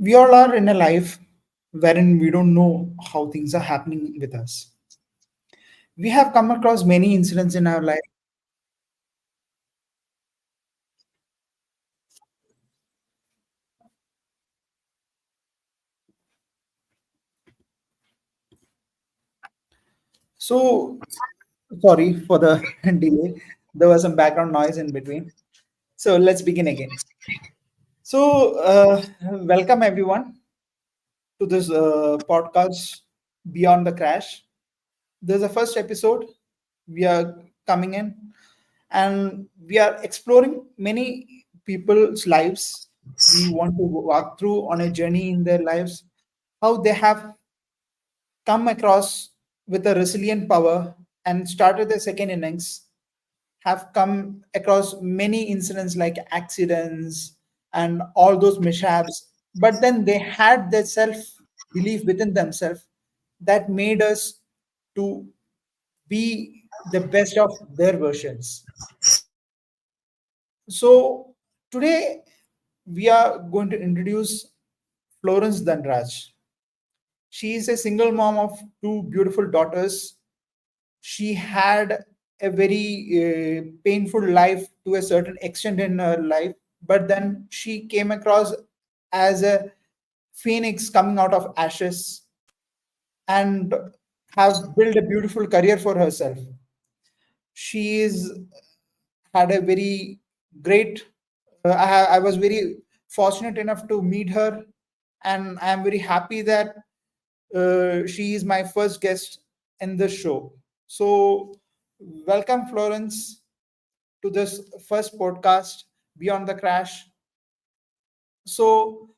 We all are in a life wherein we don't know how things are happening with us. We have come across many incidents in our life. So, sorry for the delay. There was some background noise in between. So, let's begin again. Welcome everyone to this podcast Beyond the Crash. This is the first episode we are coming in, and we are exploring many people's lives. We want to walk through on a journey in their lives, how they have come across with a resilient power and started their second innings, have come across many incidents like accidents and all those mishaps, but then they had their self belief within themselves that made us to be the best of their versions. So today we are going to introduce Florence Dhanraj. She is a single mom of two beautiful daughters. She had a very painful life to a certain extent in her life, but then she came across as a phoenix coming out of ashes and have built a beautiful career for herself. She is had a very great I was very fortunate enough to meet her, and I am very happy that she is my first guest in this show. So welcome Florence to this first podcast Beyond the Crash. So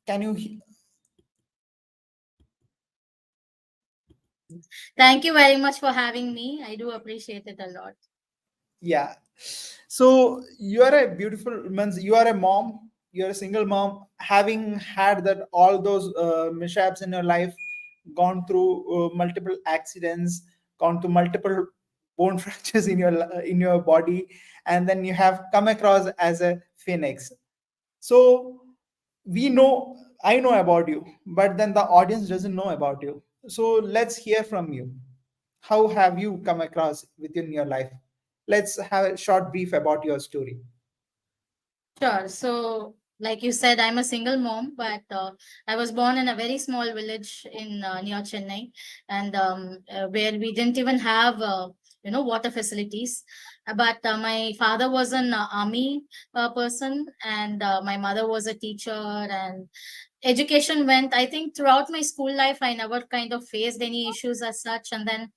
can you Thank you very much for having me. I do appreciate it a lot. yeah. So you are a beautiful means you are a mom, you're a single mom, having had that all those mishaps in your life, gone through multiple accidents, gone through multiple bone fractures in your body, and then you have come across as a phoenix. So we know I know about you, but then the audience doesn't know about you. So let's hear from you. How have you come across within your life? Let's have a short brief about your story. Sure. So, like you said, I'm a single mom, but I was born in a very small village in near Chennai, and where we didn't even have water facilities. But my father was an army person, and my mother was a teacher, and education went, I think, throughout my school life. I never kind of faced any issues as such. And then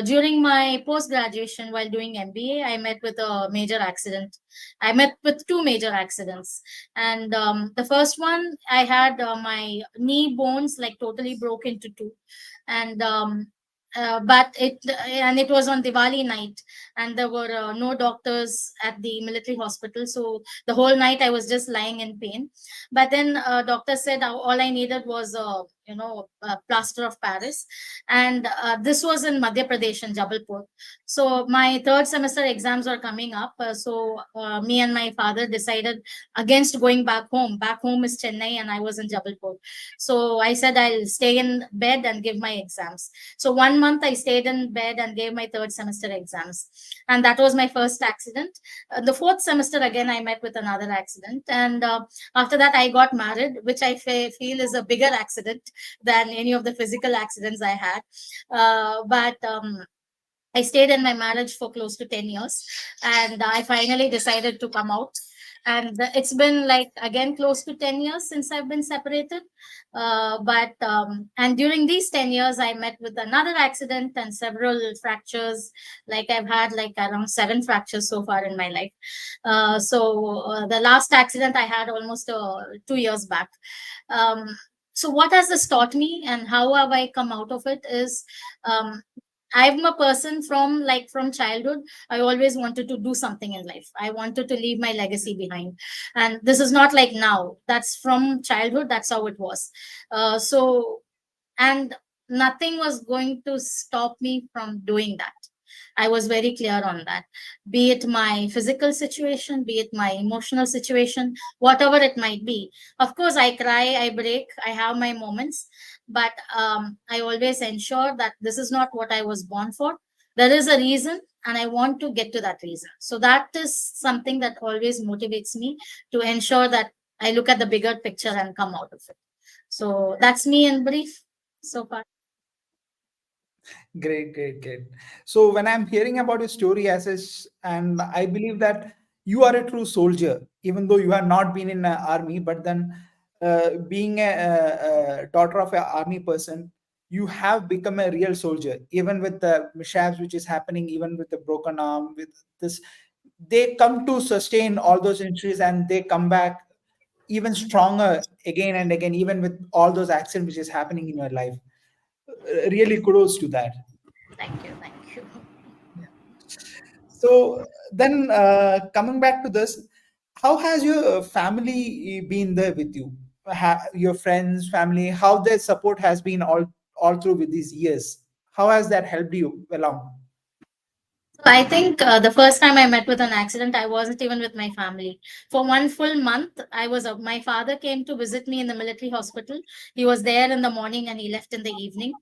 during my post graduation, while doing MBA, I met with a major accident. I met with two major accidents. And the first one, I had my knee bones like totally broke into two. And but it was on Diwali night, and there were no doctors at the military hospital. So the whole night I was just lying in pain. But then doctor said all I needed was a plaster of Paris, and this was in Madhya Pradesh in Jabalpur. So my third semester exams are coming up. So me and my father decided against going back home. Back home is Chennai, and I was in Jabalpur. So I said I'll stay in bed and give my exams. So 1 month I stayed in bed and gave my third semester exams, and that was my first accident. The fourth semester again I met with another accident, and after that I got married, which I feel is a bigger accident than any of the physical accidents I had. But I stayed in my marriage for close to 10 years, and I finally decided to come out. And it's been like again close to 10 years since I've been separated. And during these 10 years, I met with another accident and several fractures. Like I've had like around seven fractures so far in my life. The last accident I had almost 2 years back. So what has this taught me and how have I come out of it is, um, I'm a person from childhood. I always wanted to do something in life. I wanted to leave my legacy behind, and this is not like now. That's from childhood. That's how it was. And nothing was going to stop me from doing that. I was very clear on that. Be it my physical situation, be it my emotional situation, whatever it might be. Of course, I cry, I break, I have my moments, but I always ensure that this is not what I was born for. There is a reason, and I want to get to that reason. So that is something that always motivates me to ensure that I look at the bigger picture and come out of it. So that's me in brief so far. Great, great, great. So when I'm hearing about your story, and I believe that you are a true soldier, even though you have not been in the army, but then being a daughter of an army person, you have become a real soldier, even with the mishaps which is happening, even with the broken arm, with this, they come to sustain all those injuries and they come back even stronger again and again, even with all those accidents which is happening in your life. Really kudos to that. Thank you. Thank you. So then, coming back to this, how has your family been there with you? Your friends, family, how their support has been all through with these years? How has that helped you along? So I think the first time I met with an accident, I wasn't even with my family. For one full month, I was. My father came to visit me in the military hospital. He was there in the morning and he left in the evening.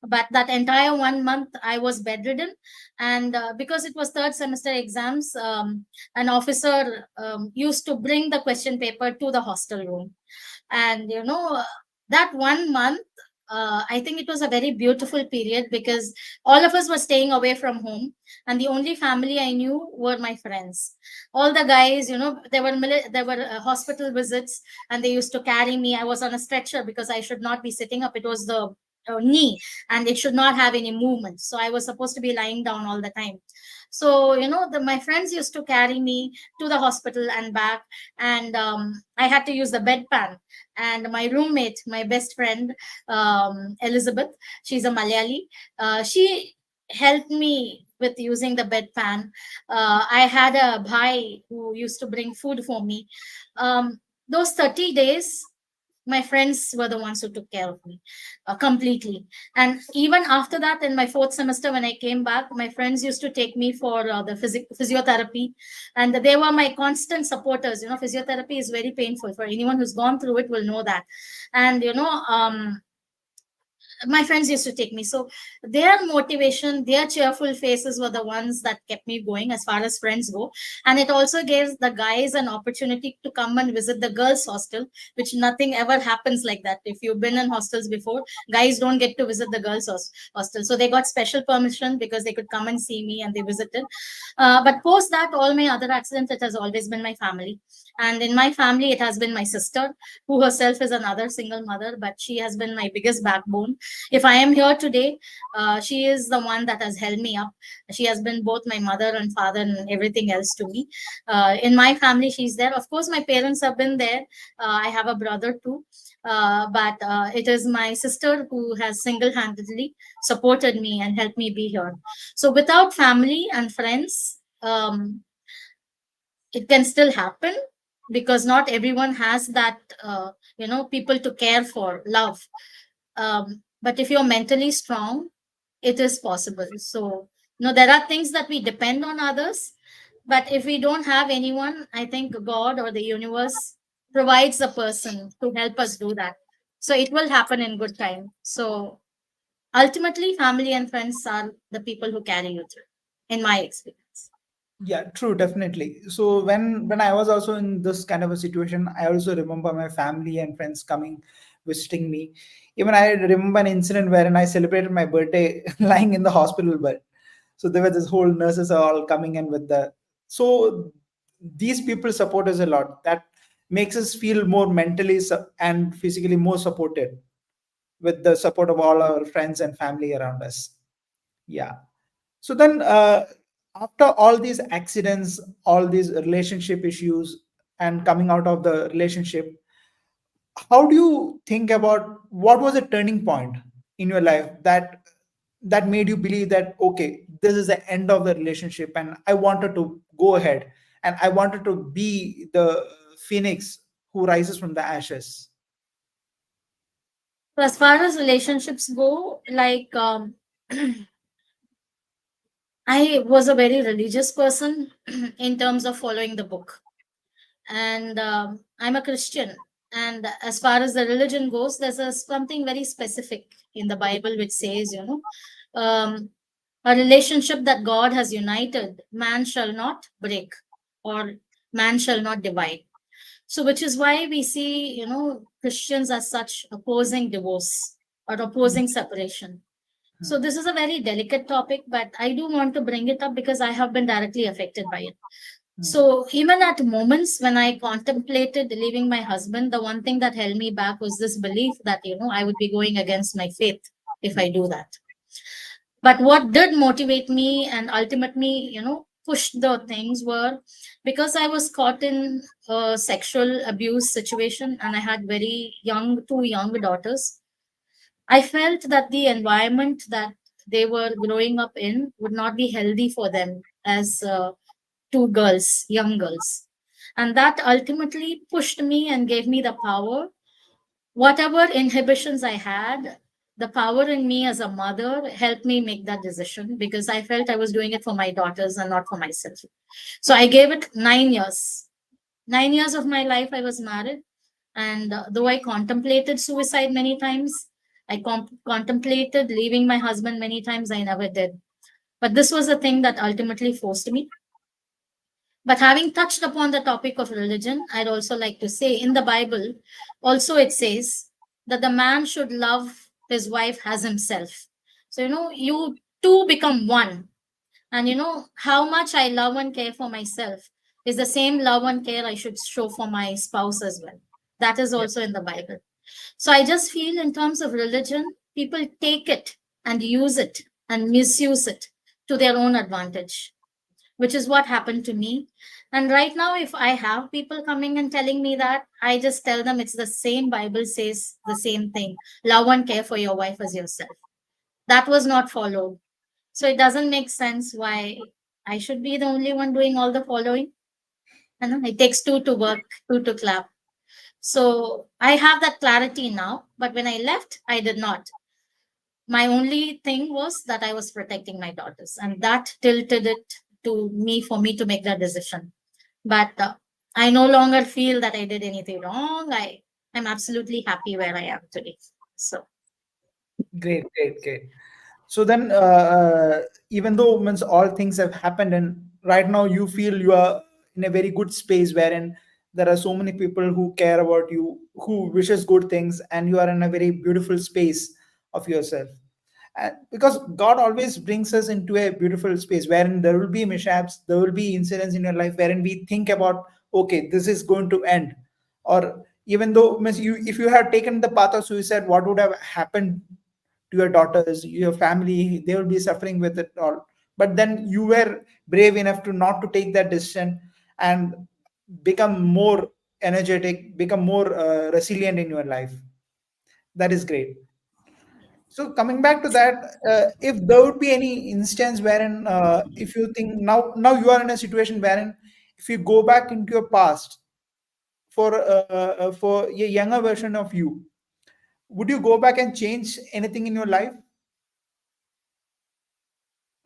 But that entire 1 month, I was bedridden, and because it was third semester exams, an officer used to bring the question paper to the hostel room, and that 1 month. I think it was a very beautiful period because all of us were staying away from home, and the only family I knew were my friends. All the guys, there were hospital visits, and they used to carry me. I was on a stretcher because I should not be sitting up. It was the knee, and it should not have any movement. So I was supposed to be lying down all the time. So my friends used to carry me to the hospital and back, and I had to use the bedpan. And my roommate, my best friend, Elizabeth, she's a Malayali. She helped me with using the bedpan. I had a bhai who used to bring food for me. Those 30 days, my friends were the ones who took care of me completely. And even after that, in my fourth semester, when I came back, my friends used to take me for the physiotherapy, and they were my constant supporters. Physiotherapy is very painful. For anyone who's gone through it will know that. And my friends used to take me. So their motivation, their cheerful faces were the ones that kept me going as far as friends go. And it also gives the guys an opportunity to come and visit the girls' hostel, which nothing ever happens like that. If you've been in hostels before, guys don't get to visit the girls' hostel. So they got special permission because they could come and see me, and they visited. But post that, all my other accidents, it has always been my family. And in my family, it has been my sister, who herself is another single mother, but she has been my biggest backbone. If I am here today, she is the one that has held me up. She has been both my mother and father and everything else to me. In my family, she's there. Of course, my parents have been there. I have a brother too. But it is my sister who has single handedly supported me and helped me be here. So, without family and friends, it can still happen because not everyone has that, people to care for, love. But if you're mentally strong, it is possible. So there are things that we depend on others, but if we don't have anyone, I think God or the universe provides a person to help us do that. So it will happen in good time. So ultimately, family and friends are the people who carry you through, in my experience. Yeah, true, definitely. So when I was also in this kind of a situation, I also remember my family and friends coming, visiting me. Even I remember an incident wherein I celebrated my birthday lying in the hospital bed. So there were this whole nurses are all coming in with the. So these people support us a lot. That makes us feel more mentally and physically more supported with the support of all our friends and family around us. Yeah. So then, after all these accidents, all these relationship issues, and coming out of the relationship, how do you think about what was a turning point in your life that made you believe that okay, this is the end of the relationship, and I wanted to go ahead, and I wanted to be the phoenix who rises from the ashes. So as far as relationships go, like I was a very religious person in terms of following the book. And I'm a Christian. And as far as the religion goes, there's something very specific in the Bible which says, um, a relationship that God has united, man shall not break, or man shall not divide. So, which is why we see, Christians as such opposing divorce or opposing separation. So, this is a very delicate topic, but I do want to bring it up because I have been directly affected by it. So, even at moments when I contemplated leaving my husband, the one thing that held me back was this belief that, I would be going against my faith if I do that. But what did motivate me and ultimately, push the things were because I was caught in a sexual abuse situation and I had very young, two young daughters. I felt that the environment that they were growing up in would not be healthy for them as two girls, young girls. And that ultimately pushed me and gave me the power. Whatever inhibitions I had, the power in me as a mother helped me make that decision because I felt I was doing it for my daughters and not for myself. So I gave it 9 years. 9 years of my life I was married. And though I contemplated suicide many times, I contemplated leaving my husband many times, I never did. But this was the thing that ultimately forced me. But having touched upon the topic of religion, I'd also like to say in the Bible, also it says that the man should love his wife as himself. So, you two become one. And how much I love and care for myself is the same love and care I should show for my spouse as well. That is Yeah. also in the Bible. So I just feel in terms of religion, people take it and use it and misuse it to their own advantage, which is what happened to me. And right now, if I have people coming and telling me that, I just tell them it's the same Bible says the same thing. Love and care for your wife as yourself. That was not followed. So it doesn't make sense why I should be the only one doing all the following. It takes two to work, two to clap. So I have that clarity now. But when I left, I did not. My only thing was that I was protecting my daughters, and that tilted it to me for me to make that decision. But I no longer feel that I did anything wrong. I'm absolutely happy where I am today. So Great, great, great. So then, even though means all things have happened, and right now you feel you are in a very good space, wherein there are so many people who care about you, who wishes good things, and you are in a very beautiful space of yourself. And because God always brings us into a beautiful space wherein there will be mishaps, there will be incidents in your life wherein we think about, okay, this is going to end. Or even though means you, if you had taken the path of suicide, what would have happened to your daughters, your family? They will be suffering with it all. But then you were brave enough to not to take that decision and become more energetic, become more resilient in your life. That is great. So coming back to that, if there would be any instance wherein, if you think now you are in a situation wherein, if you go back into your past for a younger version of you, would you go back and change anything in your life?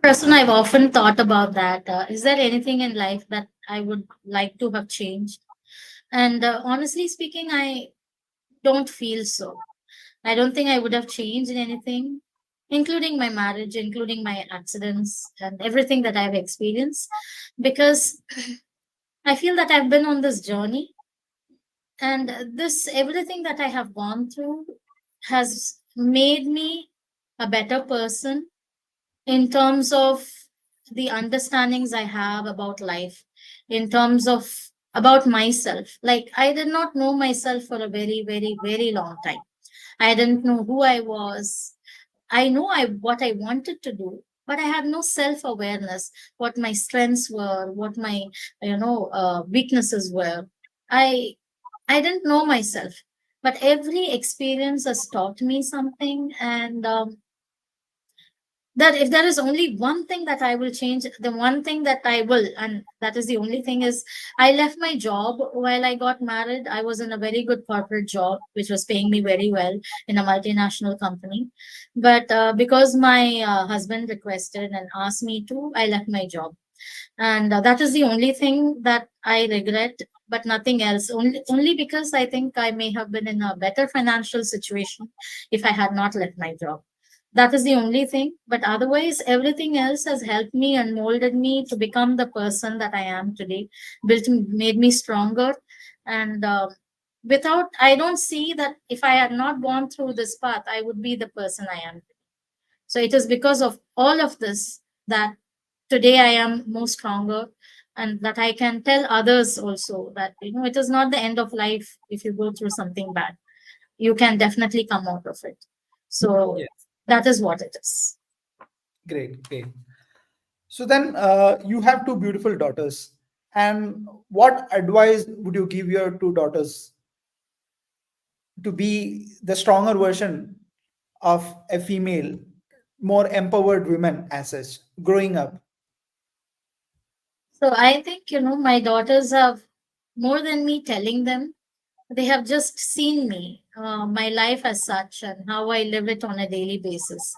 person I've often thought about that. Is there anything in life that I would like to have changed? And honestly speaking, I don't feel so. I don't think I would have changed anything, including my marriage, including my accidents and everything that I've experienced, because I feel that I've been on this journey, and this everything that I have gone through has made me a better person in terms of the understandings I have about life, in terms of about myself. Like, I did not know myself for a very, very, very long time. I didn't know who I was. I know what I wanted to do, but I had no self awareness. What my strengths were, what my weaknesses were. I I didn't know myself. But every experience has taught me something, and that if there is only one thing that I will change, the one thing that I will, and that is the only thing, is I left my job while I got married. I was in a very good corporate job, which was paying me very well in a multinational company. But because my husband requested and asked me to, I left my job. And that is the only thing that I regret, but nothing else. Only because I think I may have been in a better financial situation if I had not left my job. That is the only thing. But otherwise, everything else has helped me and molded me to become the person that I am today, made me stronger. And without, I don't see that if I had not gone through this path, I would be the person I am. So it is because of all of this that today I am more stronger, and that I can tell others also that, it is not the end of life if you go through something bad. You can definitely come out of it. So Yeah. that is what it is. Great, great. So then you have two beautiful daughters. And what advice would you give your two daughters to be the stronger version of a female, more empowered women as such, growing up? So I think, my daughters have, more than me telling them, they have just seen me, my life as such, and how I live it on a daily basis.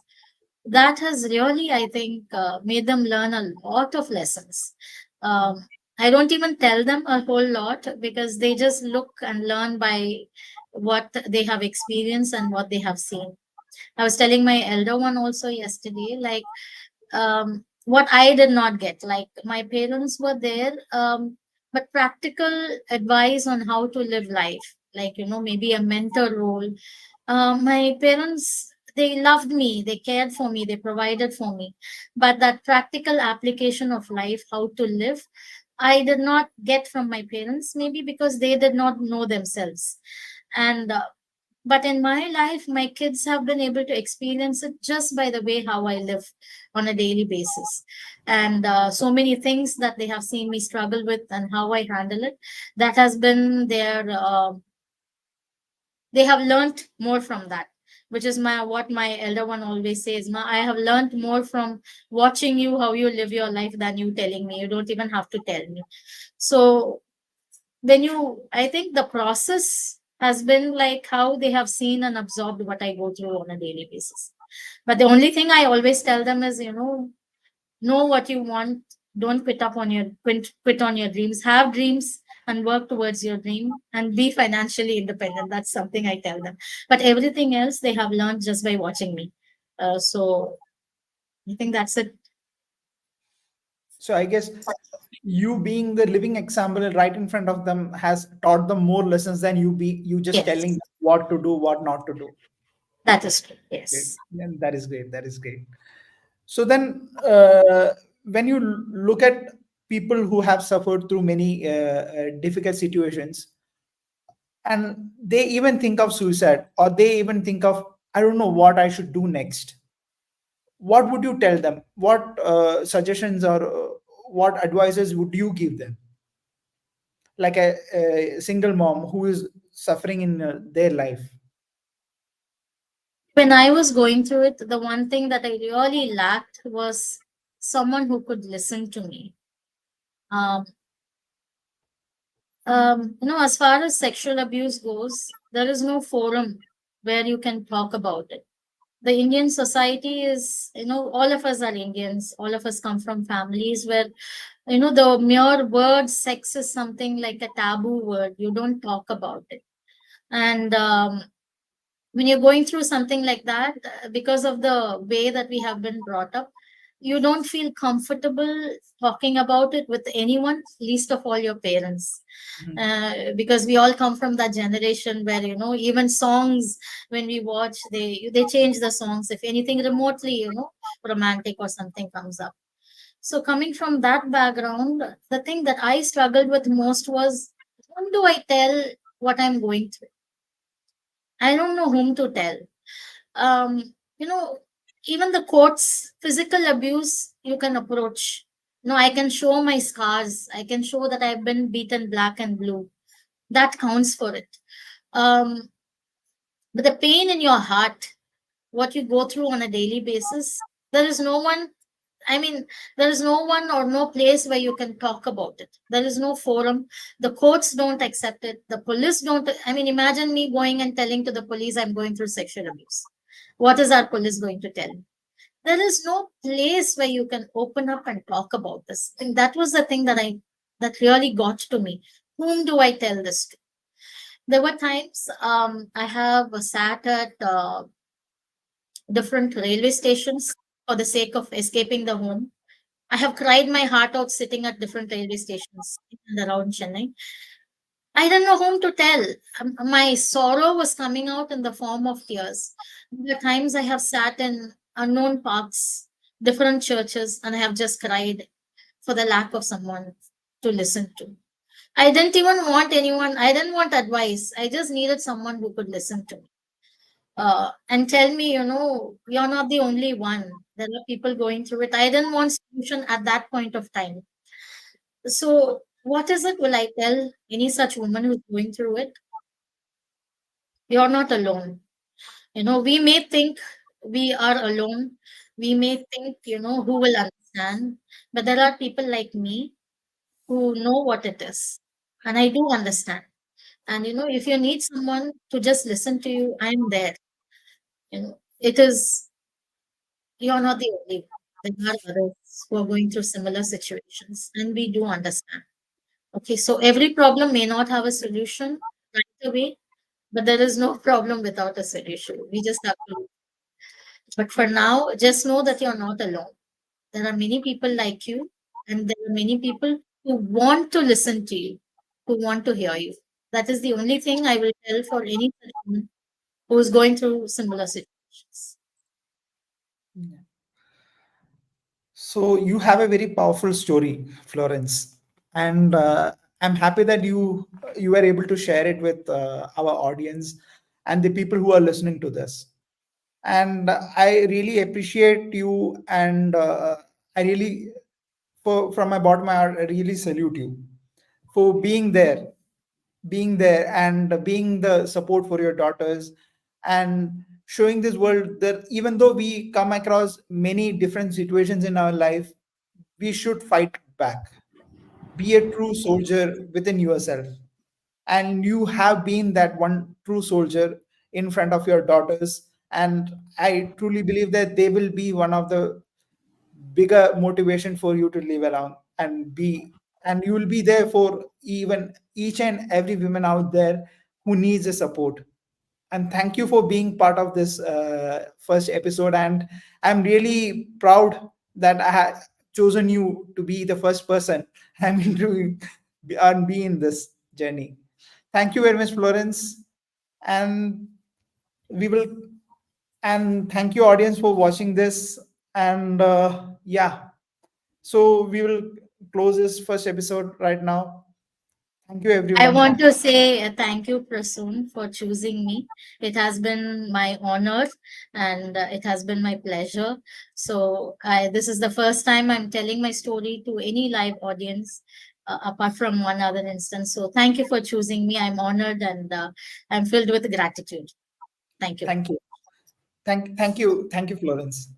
That has really, I think, made them learn a lot of lessons. I don't even tell them a whole lot because they just look and learn by what they have experienced and what they have seen. I was telling my elder one also yesterday, like, what I did not get. Like, my parents were there, but practical advice on how to live life, like, maybe a mentor role. My parents, they loved me, they cared for me, they provided for me, but that practical application of life, how to live, I did not get from my parents, maybe because they did not know themselves. And but in my life, my kids have been able to experience it just by the way how I live on a daily basis. And so many things that they have seen me struggle with and how I handle it, that has been their, they have learned more from that, which is my what my elder one always says, ma, I have learned more from watching you how you live your life than you telling me. You don't even have to tell me. So when you, I think the process has been like how they have seen and absorbed what I go through on a daily basis. But the only thing I always tell them is, know what you want. Don't quit on your dreams. Have dreams and work towards your dream and be financially independent. That's something I tell them. But everything else they have learned just by watching me. So I think that's it. So I guess you being the living example right in front of them has taught them more lessons than you just telling Yes, them what to do, what not to do. that is true. Great. Yes. And that is great. That is great. So then, when you look at people who have suffered through many difficult situations, and they even think of suicide, or they even think of, I don't know what I should do next, what would you tell them? What suggestions or what advices would you give them? Like a single mom who is suffering in their life. When I was going through it, the one thing that I really lacked was someone who could listen to me. Um, as far as sexual abuse goes, there is no forum where you can talk about it. The Indian society is, all of us are Indians, all of us come from families where, the mere word sex is something like a taboo word. You don't talk about it. And when you're going through something like that, because of the way that we have been brought up, you don't feel comfortable talking about it with anyone, least of all your parents. Mhm. Because we all come from that generation where, even songs, when we watch, they change the songs if anything remotely, romantic or something comes up. So coming from that background, the thing that I struggled with most was, whom do I tell what I'm going through? I don't know whom to tell. um you know Even the courts, physical abuse, you can approach. I can show my scars, I can show that I've been beaten black and blue. That counts for it. Um but the pain in your heart, what you go through on a daily basis, There is no one, I mean, there is no one or no place where you can talk about it. There is no forum. The courts don't accept it. The police don't. I mean, imagine me going and telling to the police I'm going through sexual abuse. What is our police going to tell? There is no place where you can open up and talk about this. And that was the thing that really got to me. Whom do I tell this to? There were times I have sat at different railway stations for the sake of escaping the home. I have cried my heart out sitting at different railway stations in and around Chennai. I didn't know whom to tell. My sorrow was coming out in the form of tears. There are times I have sat in unknown parks, different churches, and I have just cried for the lack of someone to listen to. I didn't even want anyone, I didn't want advice. I just needed someone who could listen to me and tell me, you're not the only one. There are people going through it. I didn't want solution at that point of time. So, what is it will I tell any such woman who's going through it? You're not alone. We may think we are alone. We may think, who will understand. But there are people like me who know what it is. And I do understand. And, if you need someone to just listen to you, I'm there. It is, you're not the only one. There are others who are going through similar situations. And we do understand. Okay, so every problem may not have a solution right away, but there is no problem without a solution. We just have to. But for now, just know that you're not alone. There are many people like you, and there are many people who want to listen to you, who want to hear you. That is the only thing I will tell for any person who is going through similar situations. So you have a very powerful story, Florence, and I'm happy that you were able to share it with our audience and the people who are listening to this. And I really appreciate you, and I really, from my bottom of my heart, I really salute you for being there and being the support for your daughters, and showing this world that even though we come across many different situations in our life, we should fight back. Be a true soldier within yourself. And you have been that one true soldier in front of your daughters. And I truly believe that they will be one of the bigger motivation for you to live around and be, and you will be there for even each and every woman out there who needs a support. And thank you for being part of this first episode, and I'm really proud that I have chosen you to be the first person I mean to be in this journey. Thank you very much, Florence. And we will, and thank you audience for watching this. And yeah, so we will close this first episode right now. Thank you I everyone. want to say thank you, Prasoon, for choosing me. It has been my honor and it has been my pleasure. So, this is the first time I'm telling my story to any live audience apart from one other instance. So, thank you for choosing me. I'm honored and I'm filled with gratitude. Thank you. Thank you. Thank you, Florence.